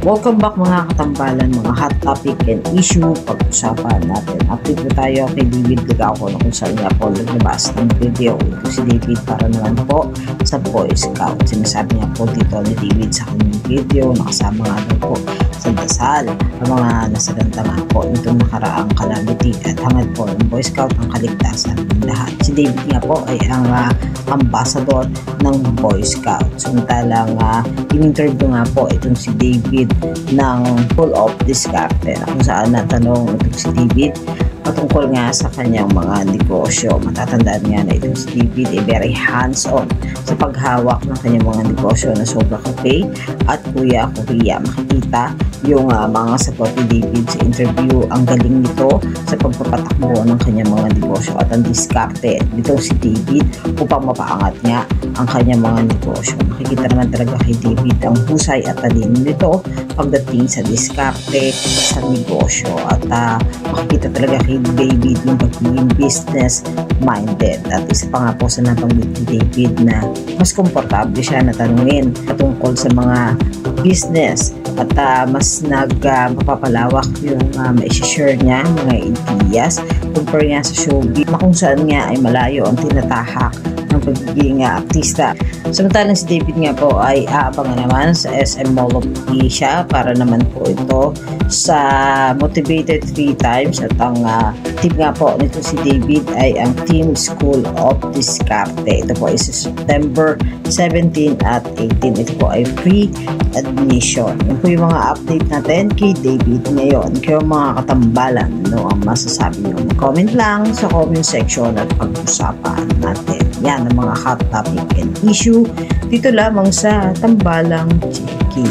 Welcome back mga katambalan, mga hot topic and issue pag-usapan natin. Update po tayo kay David Ligao na kung saan nga po naglabas ng video. Ito si David para naman po sa Boy Scout. Sinasabi niya po dito ni David sa kanyang video, nakasama nga daw po sa dasal ang mga nasalanta nga po nitong nakaraang calamity at hangad po ng Boy Scout ang kaligtasan ng lahat. Si David nga po ay ang ambassador ng Boy Scout. Samantalang in-interview nga po itong si David ng Full of Discarte kung saan natanong itong si David patungkol nga sa kanyang mga negosyo. Matatandaan nga na itong si David ay very hands-on sa paghawak ng kanyang mga negosyo na Sobra Cafe at Kuya Korea. Makikita yung mga sagot ni David sa interview. Ang galing nito sa pagpapatakbo ng kanyang mga negosyo at ang diskarte nitong si David upang mapaangat nga ang kanyang mga negosyo. Makikita naman talaga kay David ang husay at talino nito pagdating sa diskarte sa negosyo at makikita talaga kay David yung pagiging business minded at isa pa nga po sa nabanggit ni David na mas komportable siya na tanungin patungkol sa mga business at mas mapapalawak yung ma-share niya mga ideas compare niya sa showbiz na kung saan nga ay malayo ang tinatahak ng pagiging artista. Samantalang si David nga po ay aabangan naman sa SM Mall of Asia para naman po ito sa Motivated 3 Times at ang team nga po nito si David ay ang Team School of Discarte. Ito po ay sa September 17 at 18. Ito po ay free admission. Yan po yung mga update natin kay David ngayon. Kaya mga katambalan, ano ang masasabi nyo? Comment lang sa comment section at pag-usapan natin. Yan ang mga hot topic and issue dito lamang sa Tambalang Chiki.